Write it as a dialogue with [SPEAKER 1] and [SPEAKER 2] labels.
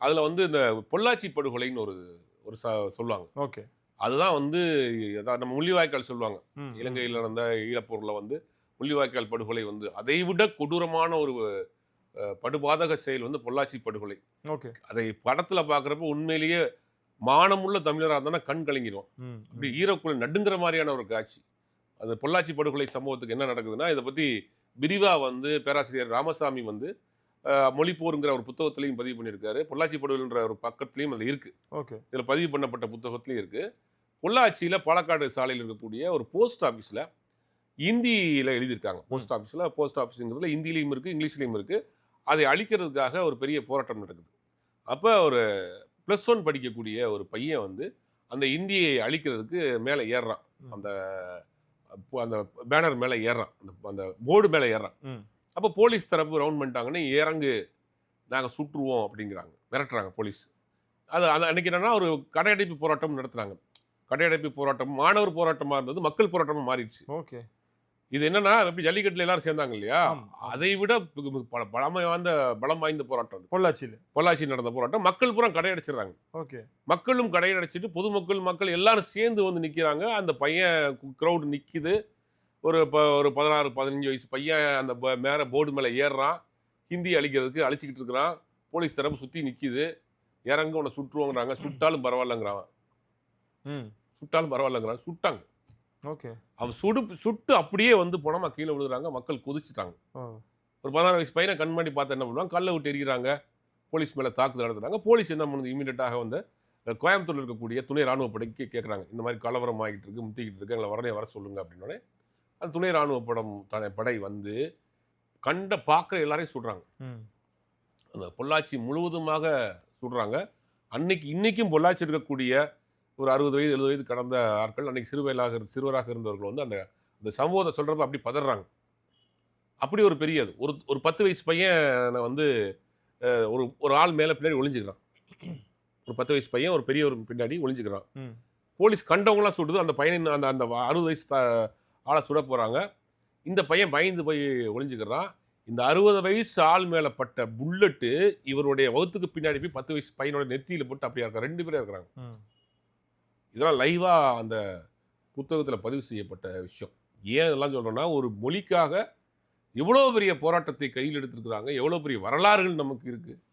[SPEAKER 1] அதுல வந்து இந்த பொள்ளாச்சி படுகொலைன்னு ஒரு ஒரு சொல்லுவாங்க.
[SPEAKER 2] ஓகே.
[SPEAKER 1] அதுதான் வந்து அதான் நம்ம முள்ளிவாய்க்கால் சொல்லுவாங்க.
[SPEAKER 2] ம், ம்,
[SPEAKER 1] இலங்கையில
[SPEAKER 2] ம்.
[SPEAKER 1] நடந்த ஈழப்போர்ல வந்து முள்ளிவாய்க்கால் படுகொலை வந்து அதைவிட கொடூரமான ஒரு படுபாதக செயல் வந்து பொள்ளாச்சி படுகொலை.
[SPEAKER 2] ஓகே.
[SPEAKER 1] அதை படத்துல பார்க்குறப்போ உண்மையிலேயே மானமுள்ள தமிழரா இருந்தோம்னா கண் கலங்கிருவோம்.
[SPEAKER 2] ம்,
[SPEAKER 1] அப்படி
[SPEAKER 2] ம்.
[SPEAKER 1] ஈரக்குழல் நடுங்குற மாரியான ஒரு காட்சி. அந்த பொள்ளாச்சி படுகொலை சம்பவத்துக்கு என்ன நடக்குதுன்னா, இத பத்தி விரிவா வந்து பேராசிரியர் ராமசாமி வந்து மொழிப்போர்ங்கிற ஒரு புத்தகத்திலயும் பதிவு பண்ணியிருக்காரு. பொள்ளாச்சி படுகொலைன்ற ஒரு பக்கத்திலயும் அது இருக்கு.
[SPEAKER 2] ஓகே.
[SPEAKER 1] இதுல பதிவு பண்ணப்பட்ட புத்தகத்திலயும் இருக்கு. பொள்ளாச்சியில பாலக்காடு சாலையில இருக்கக்கூடிய ஒரு போஸ்ட் ஆஃபீஸ்ல இந்தியில எழுதியிருக்காங்க.
[SPEAKER 2] ம்.
[SPEAKER 1] போஸ்ட் ஆஃபீஸ்ங்கிறதுல ஹிந்திலயும் இருக்கு, இங்கிலீஷ்லயும் இருக்கு. அதை அழிக்கிறதுக்காக ஒரு பெரிய போராட்டம் நடக்குது. அப்ப ஒரு +1 படிக்கக்கூடிய ஒரு பையன் வந்து அந்த இந்தியை அழிக்கிறதுக்கு மேல ஏறுறான்.
[SPEAKER 2] ம்.
[SPEAKER 1] அந்த அந்த பேனர் மேல ஏறுறான். அந்த அந்த போர்டு மேல ஏறுறான்.
[SPEAKER 2] ம்.
[SPEAKER 1] அப்ப போலீஸ் தரப்பு ரவுண்ட் பண்ணிட்டாங்கன்னு, "இறங்கு, நாங்க சுட்டுருவோம்" அப்படிங்கிறாங்க. மிரட்டுறாங்க போலீஸ். அது அது அன்னைக்கு என்னன்னா ஒரு கடையடைப்பு போராட்டம் நடத்துனாங்க. கடையடைப்பு போராட்டம் மாணவர் போராட்டமா இருந்தது, மக்கள் போராட்டமா மாறிடுச்சு.
[SPEAKER 2] ஓகே.
[SPEAKER 1] இது என்னன்னா, எப்படி ஜல்லிக்கட்டுல எல்லாரும் சேர்ந்தாங்க இல்லையா?
[SPEAKER 2] ஆம், ஆம்.
[SPEAKER 1] அதை விட பலம் வாய்ந்த போராட்டம் அது.
[SPEAKER 2] பொள்ளாச்சியில.
[SPEAKER 1] பொள்ளாச்சியில் நடந்த போராட்டம். மக்கள் பூரா கடையடைச்சிடுறாங்க.
[SPEAKER 2] ஓகே.
[SPEAKER 1] மக்களும் கடையடைச்சிட்டு மக்கள் எல்லாரும் சேர்ந்து வந்து நிக்கிறாங்க. அந்த பையன் கிரவுட் நிக்குது. ஒரு 16, 15 வயசு பையன் அந்த மேல போர்டு மேல ஏறுறான். ஹிந்தி அழிக்கிறதுக்கு அழிச்சுக்கிட்டு இருக்கிறான். போலீஸ் தரப்பு சுத்தி நிக்குது. இறங்கு உன்னை சுட்டுருவோங்கிறாங்க. சுட்டாலும் பரவாயில்லங்கிறான்.
[SPEAKER 2] ம்.
[SPEAKER 1] சுட்டாலும் பரவாயில்லங்கிறான். சுட்டாங்க.
[SPEAKER 2] ஓகே.
[SPEAKER 1] அவன் சுட்டு அப்படியே வந்து பொணமா கீழ விழுகுறாங்க. மக்கள் குதிச்சுட்டாங்க.
[SPEAKER 2] ஓ!
[SPEAKER 1] ஒரு 16 வயசு பையன கண்மாடி பார்த்து என்ன பண்ணுவாங்க? கல்ல விட்டு எறிகிறாங்க. போலீஸ் மேல தாக்குதல் நடத்துறாங்க. போலீஸ் என்ன பண்ணுது? இமிடியேட்டாக வந்து கோயம்புத்தூர்ல இருக்கக்கூடிய துணை ராணுவ படைக்கு கேட்குறாங்க. இந்த மாதிரி கலவரம் ஆகிட்டு இருக்கு, முத்திக்கிட்டு இருக்கு. எங்கள உடனே வர சொல்லுங்க அப்படின்னோனே, அந்த துணை ராணுவ படை வந்து பார்க்குற எல்லாரையும் சுடுறாங்க.
[SPEAKER 2] ம்.
[SPEAKER 1] அந்த பொள்ளாச்சி முழுவதுமாக சுடுறாங்க. இன்னைக்கும் பொள்ளாச்சி இருக்கக்கூடிய ஒரு 60 வயது, 70 வயது கடந்த ஆட்கள் அன்னைக்கு சிறுவராக இருந்தவர்கள் வந்து அந்த அந்த சம்பவத்த சொல்றப்ப அப்படி பதர்றாங்க. அப்படி ஒரு பெரிய அது. ஒரு ஒரு 10 வயசு பையன வந்து ஒரு ஒரு ஆள் மேல பின்னாடி ஒளிஞ்சுக்கிறான். ஒரு 10 வயசு பையன் ஒரு பெரியவர் பின்னாடி ஒளிஞ்சுக்கிறான்.
[SPEAKER 2] ம்.
[SPEAKER 1] போலீஸ் கண்டவங்கலாம் சுடுது. அந்த பையனின் அந்த அந்த 60 வயசு ஆள சுட போறாங்க. இந்த பையன் பயந்து போய் ஒளிஞ்சுக்கிறான். இந்த 60 வயசு ஆள் மேல பட்ட புல்லட்டு இவருடைய வகுத்துக்கு பின்னாடி போய் 10 வயசு பையனோட நெத்தியில போட்டு அப்படியே இருக்காங்க. 2 பேரும் இருக்கிறாங்க.
[SPEAKER 2] ம்.
[SPEAKER 1] இதெல்லாம் லைவா அந்த புத்தகத்துல பதிவு செய்யப்பட்ட விஷயம். ஏன் இதெல்லாம் சொல்றேன்னா, ஒரு மொழிக்காக எவ்வளோ பெரிய போராட்டத்தை கையில் எடுத்திருக்கிறாங்க. எவ்வளோ பெரிய வரலாறுகள் நமக்கு இருக்கு.